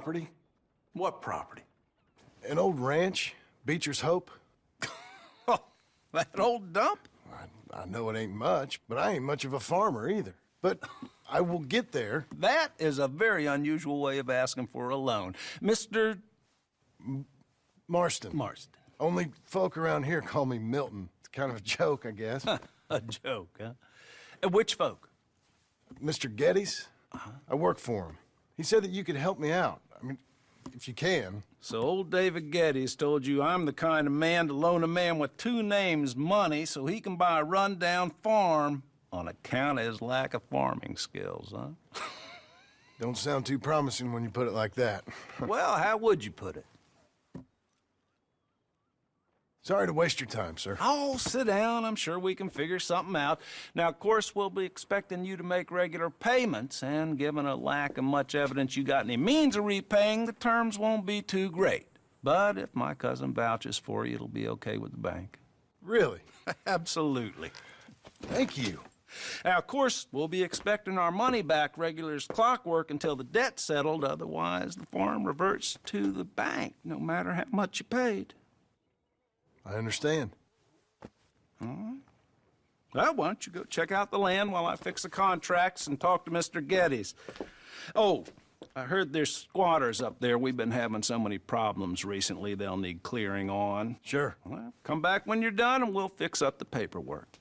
property. What property? An old ranch, Beecher's Hope. Oh, that old dump? I know it ain't much, but I ain't much of a farmer either. But I will get there. That is a very unusual way of asking for a loan. Mr. Marston. Marston. Only folk around here call me Milton. It's kind of a joke, I guess. A joke, huh? And which folk? Mr. Geddes? I work for him. He said that you could help me out. I mean, if you can. So old David Geddes told you I'm the kind of man to loan a man with two names money so he can buy a rundown farm on account of his lack of farming skills, huh? Don't sound too promising when you put it like that. Well, how would you put it? Sorry to waste your time, sir. Oh, sit down. I'm sure we can figure something out. Now, of course, we'll be expecting you to make regular payments, and given a lack of much evidence you got any means of repaying, the terms won't be too great. But if my cousin vouches for you, it'll be okay with the bank. Really? Absolutely. Thank you. Now, of course, we'll be expecting our money back regular as clockwork until the debt's settled. Otherwise, the farm reverts to the bank, no matter how much you paid. I understand. All right. Well, why don't you go check out the land while I fix the contracts and talk to Mr. Geddes. Oh, I heard there's squatters up there. We've been having so many problems recently, they'll need clearing on. Sure. Well, come back when you're done and we'll fix up the paperwork.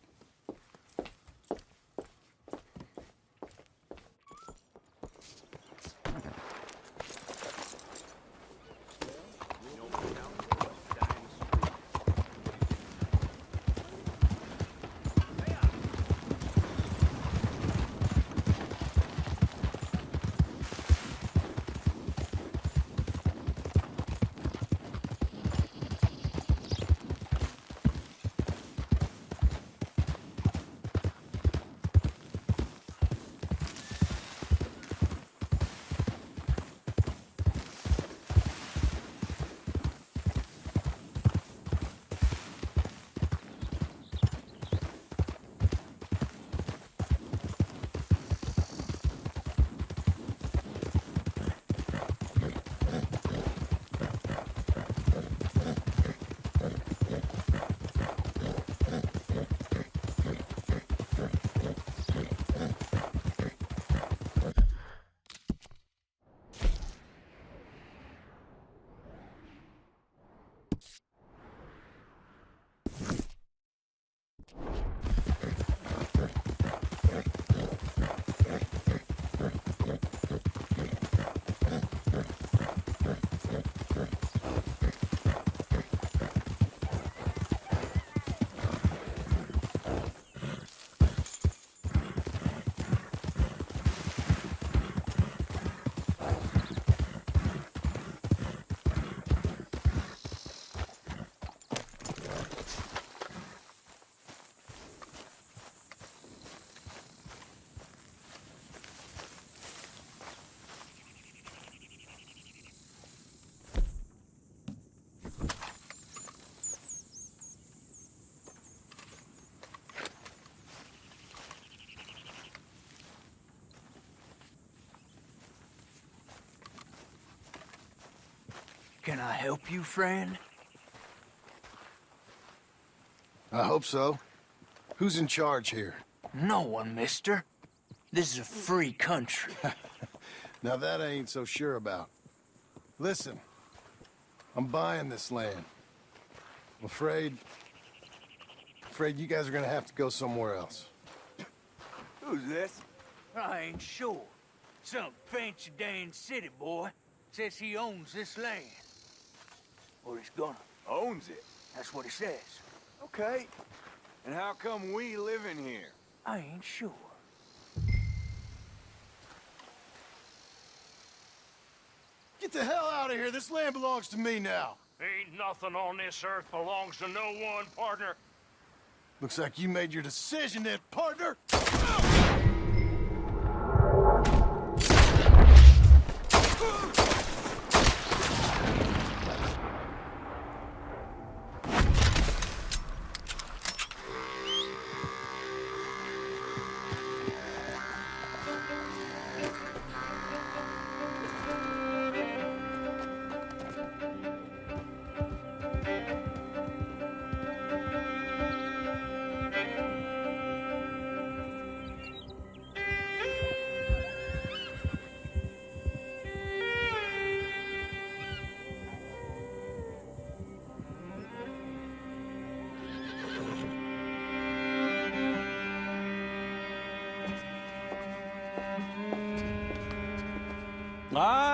Can I help you, friend? I hope so. Who's in charge here? No one, mister. This is a free country. Now that I ain't so sure about. Listen, I'm buying this land. I'm afraid you guys are gonna have to go somewhere else. Who's this? I ain't sure. Some fancy Dan city boy says he owns this land. Or he's gonna. Owns it? That's what he says. Okay. And how come we live in here? I ain't sure. Get the hell out of here! This land belongs to me now! Ain't nothing on this earth belongs to no one, partner. Looks like you made your decision then, partner!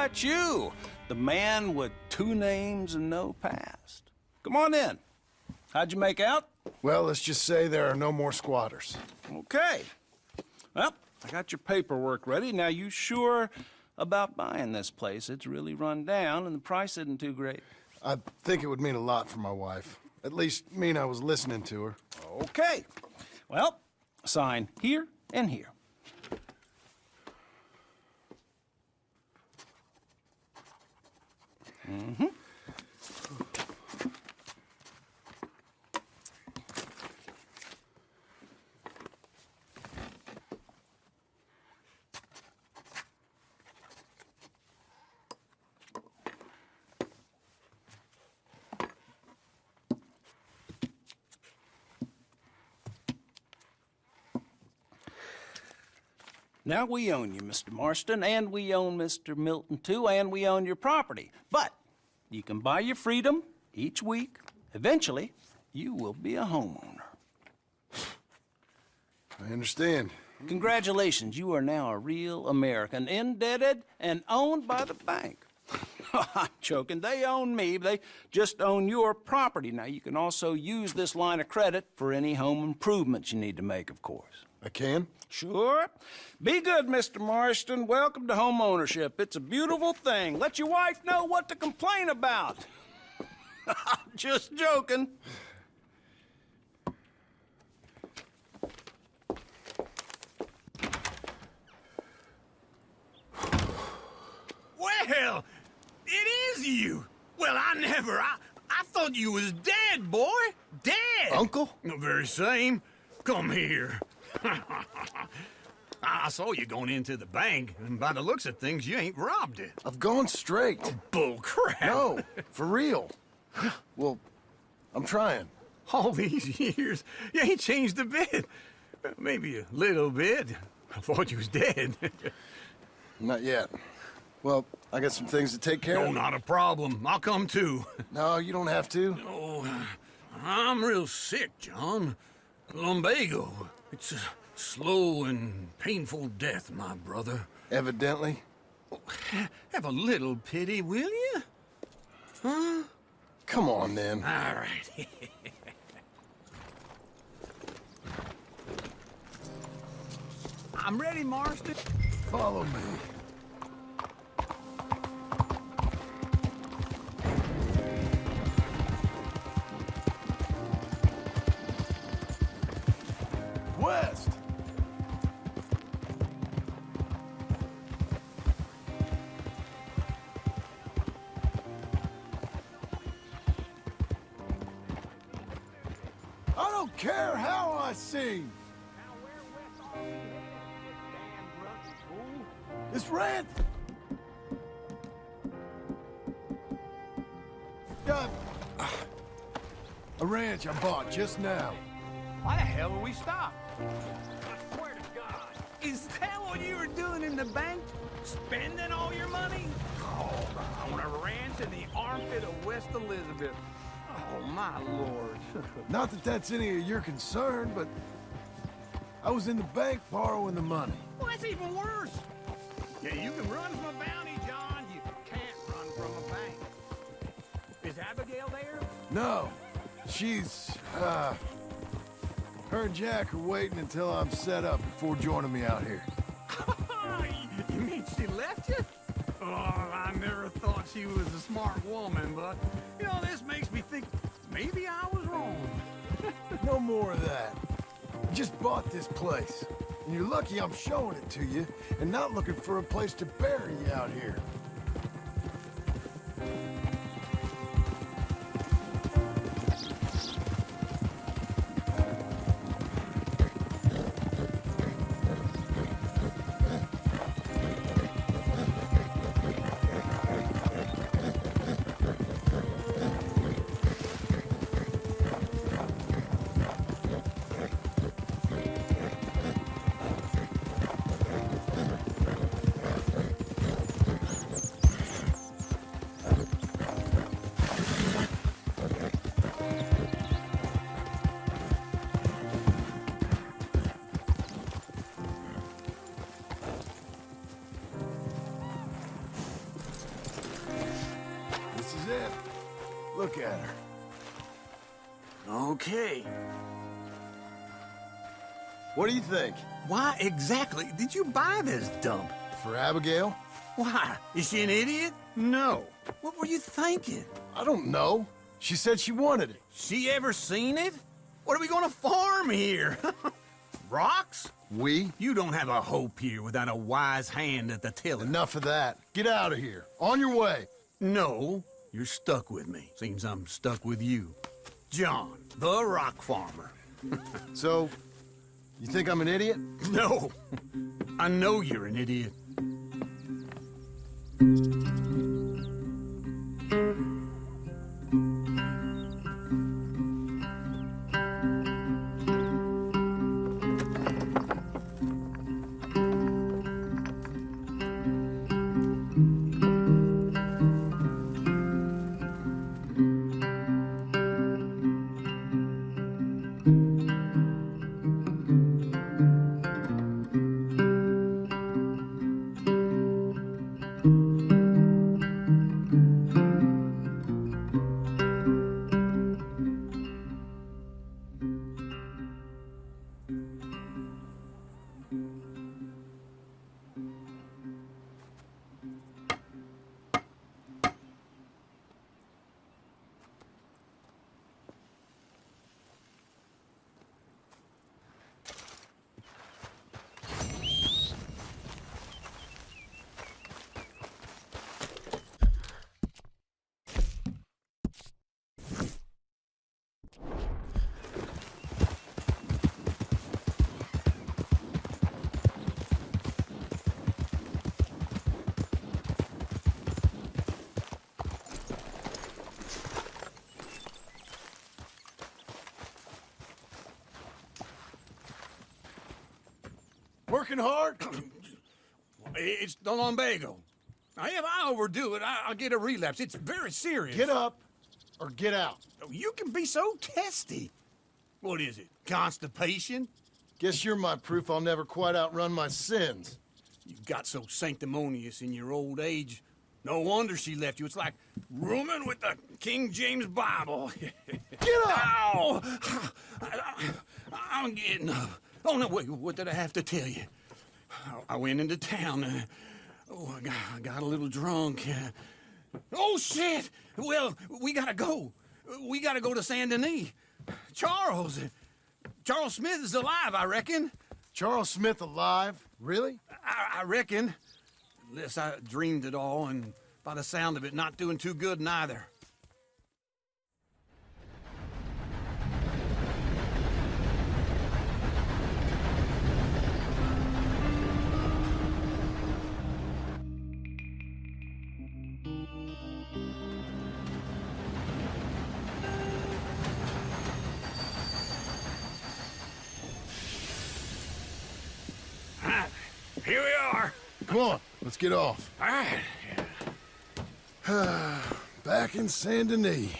got you, the man with 2 names and no past. Come on in. How'd you make out? Well, let's just say there are no more squatters. Okay. Well, I got your paperwork ready. Now, you sure about buying this place? It's really run down, and the price isn't too great. I think it would mean a lot for my wife. At least mean I was listening to her. Okay. Well, sign here and here. Mm-hmm. Now, we own you, Mr. Marston, and we own Mr. Milton, too, and we own your property. But you can buy your freedom each week. Eventually, you will be a homeowner. I understand. Congratulations, you are now a real American, indebted and owned by the bank. I'm joking. They own me. They just own your property. Now, you can also use this line of credit for any home improvements you need to make, of course. I can? Sure. Be good, Mr. Marston. Welcome to home ownership. It's a beautiful thing. Let your wife know what to complain about. Just joking. Well, it is you. Well, I thought you was dead, boy. Dead. Uncle? The very same. Come here. I saw you going into the bank, and by the looks of things, you ain't robbed it. I've gone straight. Bull crap. No, for real. Well, I'm trying. All these years, you ain't changed a bit. Maybe a little bit. I thought you was dead. Not yet. Well, I got some things to take care No, of. not a problem. I'll come too. No, you don't have to. Oh, I'm real sick, John. Lumbago. It's a slow and painful death, my brother. Evidently. Have a little pity, will you? Huh? Come on, then. All right. I'm ready, Marston. Follow me. West! I don't care how I sing! This rant! Got a ranch I bought just now. Why the hell will we stop? I swear to God. Is that what you were doing in the bank? Spending all your money? Oh, on a ranch in the armpit of West Elizabeth. Oh, my Lord. Not that that's any of your concern, but I was in the bank borrowing the money. Well, that's even worse. Yeah, you can run from a bounty, John. You can't run from a bank. Is Abigail there? No, she's, her and Jack are waiting until I'm set up before joining me out here. You mean she left you? Oh, I never thought she was a smart woman, but, you know, this makes me think maybe I was wrong. No more of that. I just bought this place, and you're lucky I'm showing it to you and not looking for a place to bury you out here. in. Look at her. Okay. What do you think? Why exactly did you buy this dump? For Abigail? Why? Is she an idiot? No. What were you thinking? I don't know. She said she wanted it. She ever seen it? What are we gonna farm here? Rocks? We? You don't have a hope here without a wise hand at the tiller. Enough of that. Get out of here. On your way. No, you're stuck with me. Seems I'm stuck with you. John, the rock farmer. So, you think I'm an idiot? No, I know you're an idiot. Working hard? It's the lumbago. Now, if I overdo it, I'll get a relapse. It's very serious. Get up or get out. You can be so testy. What is it, constipation? Guess you're my proof I'll never quite outrun my sins. You got so sanctimonious in your old age. No wonder she left you. It's like rooming with the King James Bible. Get up! Ow! I'm getting up. Oh, no, wait, what did I have to tell you? I went into town. I got a little drunk. Oh, shit! Well, we gotta go. We gotta go to Saint Denis. Charles Smith is alive, I reckon. Charles Smith alive? Really? I reckon. Unless I dreamed it all, and by the sound of it, not doing too good neither. Here we are. Come on, let's get off. All right. Back in Saint Denis.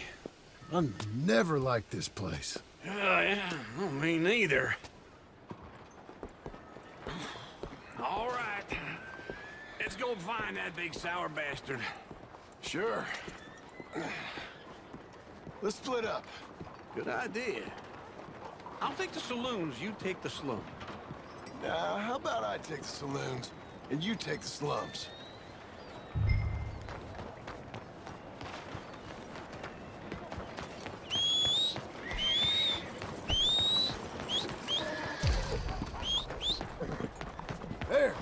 I never liked this place. Yeah, well, me neither. All right. Let's go find that big sour bastard. Sure. Let's split up. Good idea. I'll take the saloons, you take the slum. Now, how about I take the saloons and you take the slums? There.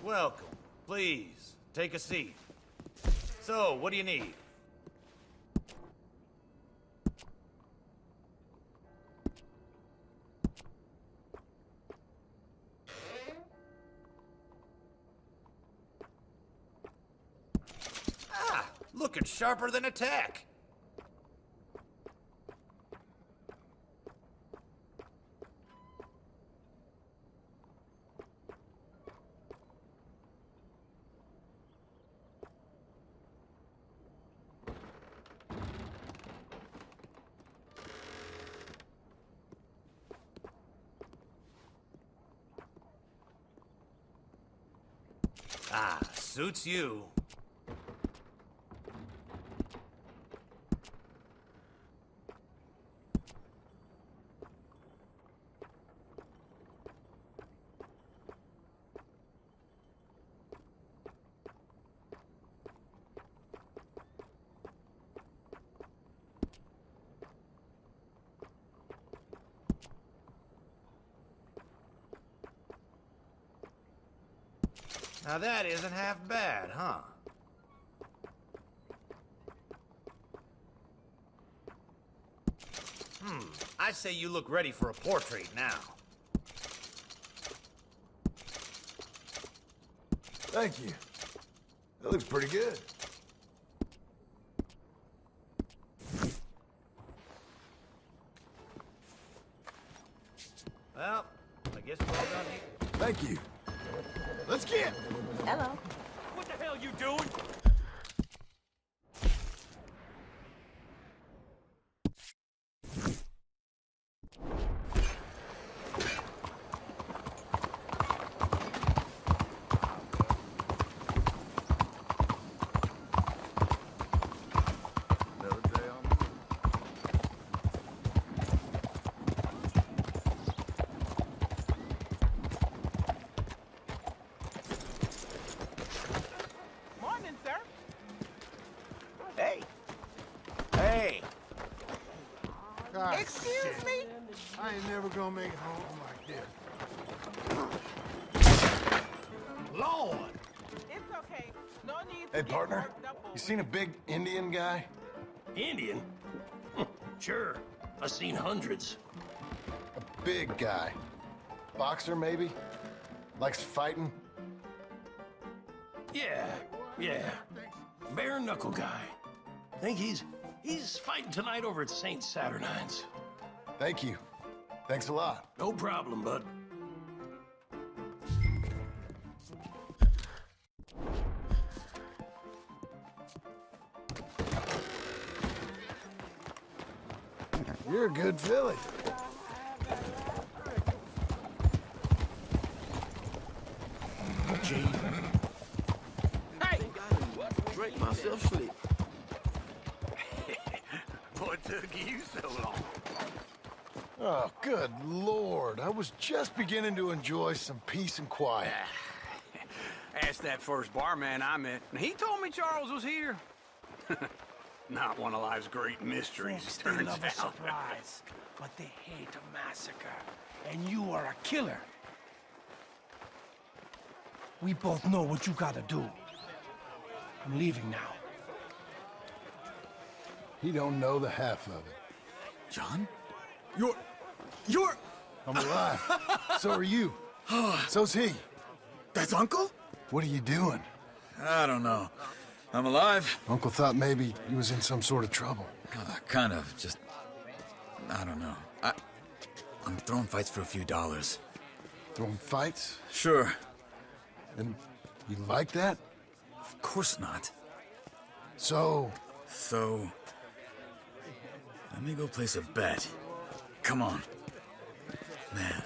Welcome. Please, take a seat. So, what do you need? Ah, looking sharper than a tack. Ah, suits you. Now that isn't half bad, huh? I say you look ready for a portrait now. Thank you. That looks pretty good. Well, I guess we're all done here. Thank you. Let's get. Hello. What the hell you doing? Excuse me? I ain't never gonna make it home like this. Lord! It's okay. No need to Hey, get partner. worked up over You seen a big Indian guy? Indian? Sure. I've seen hundreds. A big guy. Boxer, maybe? Likes fighting? Yeah. Bare knuckle guy. Think he's fighting tonight over at St. Saturnine's. Thank you. Thanks a lot. No problem, bud. You're a good filly. Hey! Drink myself sleep. What took you so long? Oh, good Lord. I was just beginning to enjoy some peace and quiet. Asked that first barman I met, and he told me Charles was here. Not one of life's great mysteries, Folks, it they turns love a out. surprise, but they hate a massacre. And you are a killer. We both know what you gotta do. I'm leaving now. He don't know the half of it. John? You're... I'm alive. So are you. So's he. That's Uncle? What are you doing? I don't know. I'm alive. Uncle thought maybe he was in some sort of trouble. Kind of. Just... I don't know. I'm throwing fights for a few dollars. Throwing fights? Sure. And you like that? Of course not. So, let me go place a bet. Come on. Man,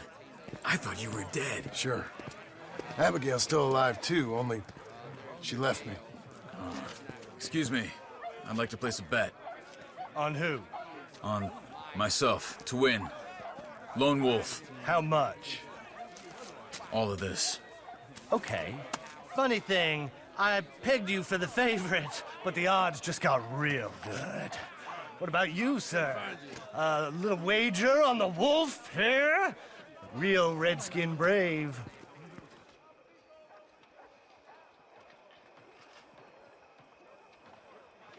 I thought you were dead. sure. Abigail's still alive too, only she left me. Excuse me. I'd like to place a bet. On who? On myself, to win. Lone Wolf. How much? All of this. Okay. Funny thing, I pegged you for the favorite, but the odds just got real good. What about you, sir? A little wager on the wolf here? Real redskin brave.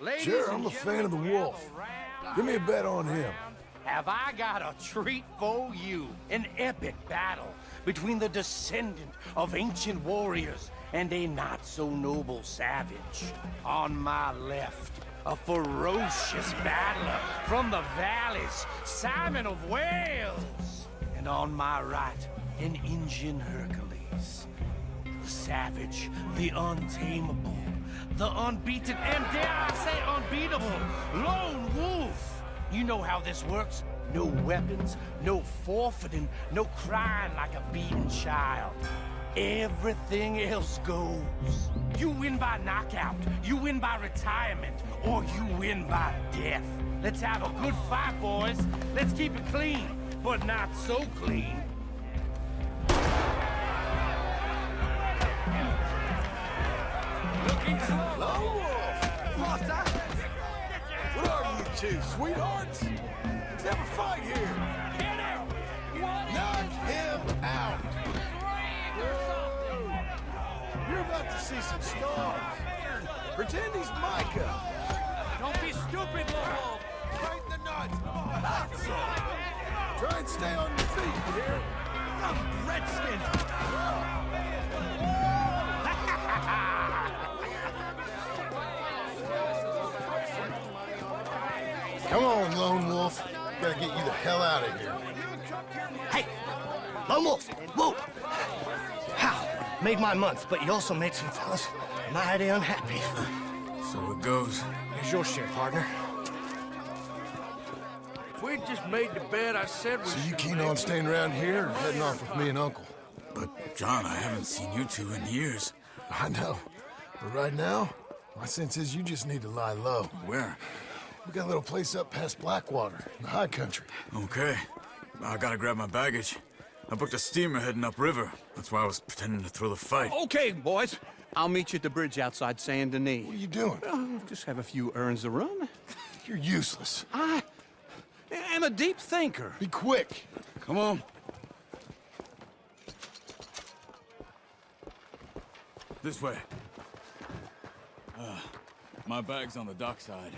Ladies Sure, and I'm a fan of the gentlemen, wolf. gather round, Give me a bet on him. Have I got a treat for you? An epic battle between the descendant of ancient warriors and a not-so-noble savage. On my left, a ferocious battler from the valleys, Simon of Wales. And on my right, an Indian Hercules. The savage, the untamable, the unbeaten, and dare I say unbeatable, lone wolf. You know how this works. No weapons, no forfeiting, no crying like a beaten child. Everything else goes. You win by knockout, you win by retirement, or you win by death. Let's have a good fight, boys. Let's keep it clean, but not so clean. Looking slow. Lone Wolf! What are you two, sweethearts? Let's have a fight here. Knock him out. Whoa. You're about to see some stars. Pretend he's Micah. Don't be stupid, Lone Wolf. Straighten the nuts. Come on. That's it. Try and stay on your feet, you hear? Redskin. Come on, Lone Wolf. Gotta get you the hell out of here. Hey, Lone Wolf, whoa! How? Made my month, but you also made some fellas mighty unhappy. So it goes. Here's your share, partner. If we just made the bed, I said we So you should keen make on staying around here or heading off with me and Uncle? But, John, I haven't seen you two in years. I know. But right now, my sense is you just need to lie low. Where? We got a little place up past Blackwater, in the high country. Okay. I gotta grab my baggage. I booked a steamer heading upriver. That's why I was pretending to throw the fight. Okay, boys. I'll meet you at the bridge outside Saint Denis. What are you doing? Just have a few errands to run. You're useless. I am a deep thinker. Be quick. Come on. This way. My bag's on the dockside.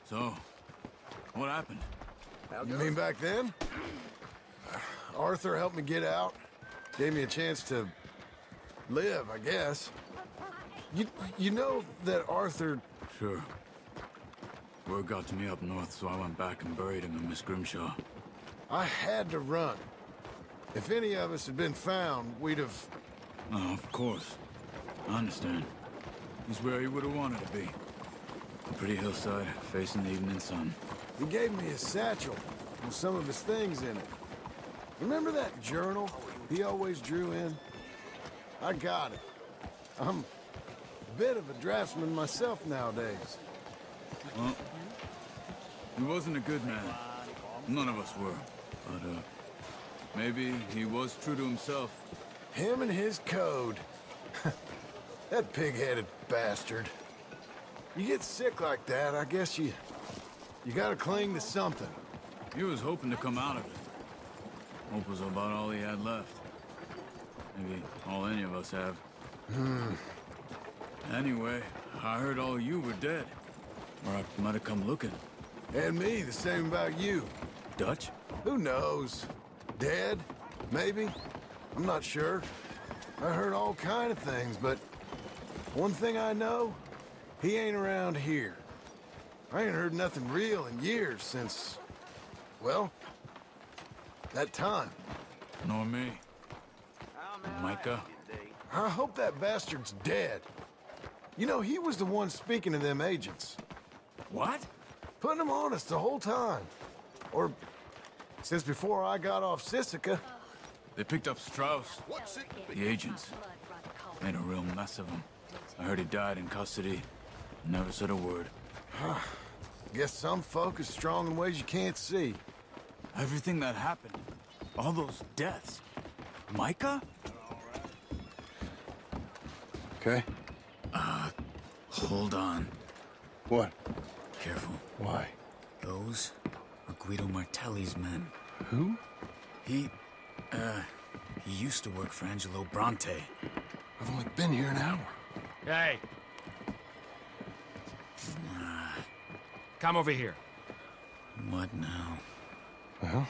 So, what happened? You mean back then? Arthur helped me get out. Gave me a chance to live, I guess. You know that Arthur... Sure. Word got to me up north, so I went back and buried him in Miss Grimshaw. I had to run. If any of us had been found, we'd have... Oh, of course. I understand. He's where he would have wanted to be. A pretty hillside, facing the evening sun. He gave me a satchel with some of his things in it. Remember that journal he always drew in? I got it. I'm a bit of a draftsman myself nowadays. Well, he wasn't a good man. None of us were. But, maybe he was true to himself. Him and his code. That pig-headed bastard. You get sick like that, I guess you gotta cling to something. He was hoping to come out of it. Hope was about all he had left. Maybe all any of us have. Anyway, I heard all you were dead. Or I might have come looking. And me, the same about you. Dutch? Who knows? Dead? Maybe? I'm not sure. I heard all kind of things, but one thing I know, he ain't around here. I ain't heard nothing real in years since, well, that time. Nor me. Micah? I hope that bastard's dead. You know, he was the one speaking to them agents. What? Putting them on us the whole time. Or since before I got off Sisika. They picked up Strauss. The agents. Made a real mess of him. I heard he died in custody. Never said a word. Guess some folk is strong in ways you can't see. Everything that happened. All those deaths. Micah? Okay. Hold on. What? Careful. Why? Those are Guido Martelli's men. Who? He used to work for Angelo Bronte. I've only been here an hour. Hey, Come over here. What now? Well,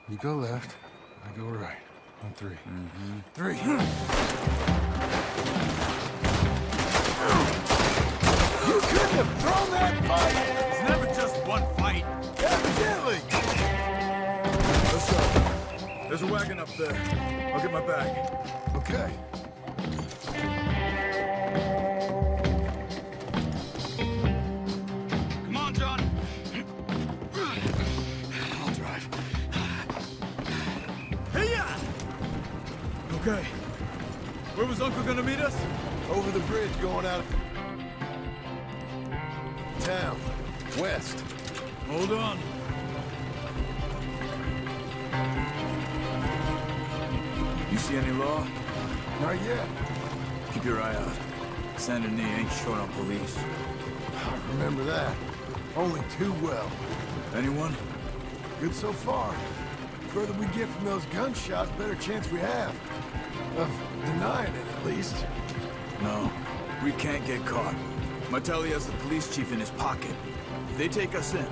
you go left, I go right. On 3. Three. You couldn't have thrown that fight! It's never just one fight. Evidently! Let's go. There's a wagon up there. I'll get my bag. Okay. Come on, John. I'll drive. Hey-ya! Okay. Where was Uncle gonna meet us? Over the bridge going out of town. West. Hold on. You see any law? Not yet. Keep your eye out. Saint Denis ain't short on police. I remember that. Only too well. Anyone? Good so far. Further we get from those gunshots, better chance we have. Of denying it, at least. No. We can't get caught. Martelli has the police chief in his pocket. If they take us in,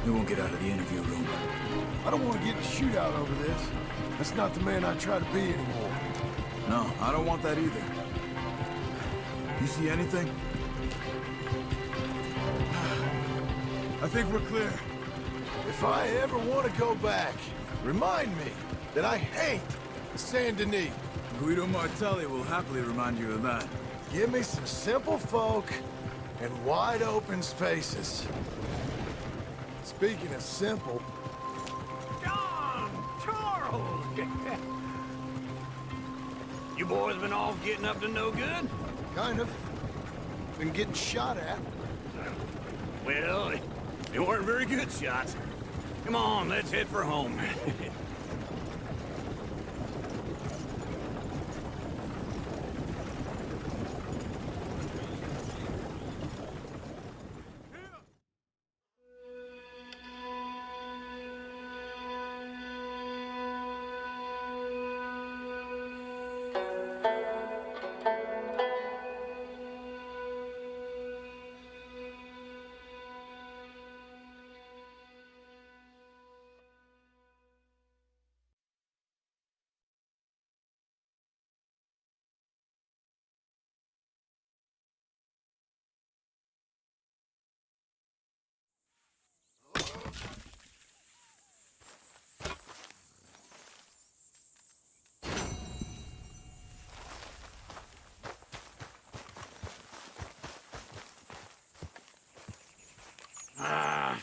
we won't get out of the interview room. I don't want to get in a shootout over this. That's not the man I try to be anymore. No, I don't want that either. You see anything? I think we're clear. If I ever want to go back, remind me that I hate Saint Denis. Guido Martelli will happily remind you of that. Give me some simple folk and wide open spaces. Speaking of simple, John! Charles! You boys been off getting up to no good? kind of. Been getting shot at. Well, they weren't very good shots. Come on, let's head for home.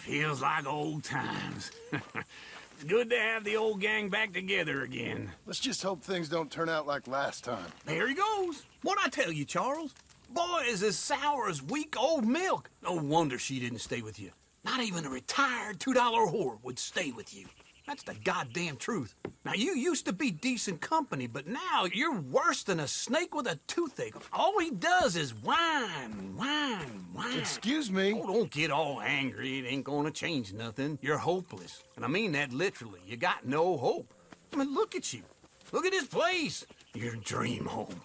Feels like old times. It's good to have the old gang back together again. Let's just hope things don't turn out like last time. There he goes. What'd I tell you, Charles? Boy is as sour as weak old milk. No wonder she didn't stay with you. Not even a retired $2 whore would stay with you. That's the goddamn truth. Now, you used to be decent company, but now you're worse than a snake with a toothache. All he does is whine, whine, whine. Excuse me? Oh, don't get all angry. It ain't gonna change nothing. You're hopeless. And I mean that literally. You got no hope. I mean, look at you. Look at this place. Your dream home.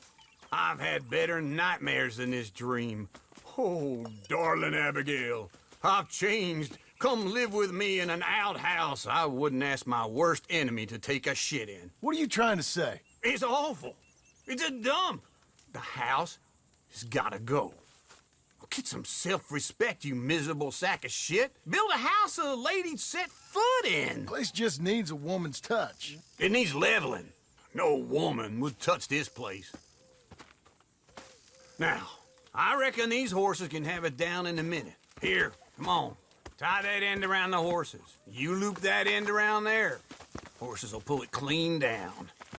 I've had better nightmares than this dream. Oh, darling Abigail, I've changed. Come live with me in an outhouse I wouldn't ask my worst enemy to take a shit in. What are you trying to say? It's awful. It's a dump. The house has gotta go. Get some self-respect, you miserable sack of shit. Build a house a lady'd set foot in. Place just needs a woman's touch. It needs leveling. No woman would touch this place. Now, I reckon these horses can have it down in a minute. Here, come on. Tie that end around the horses. You loop that end around there. Horses will pull it clean down.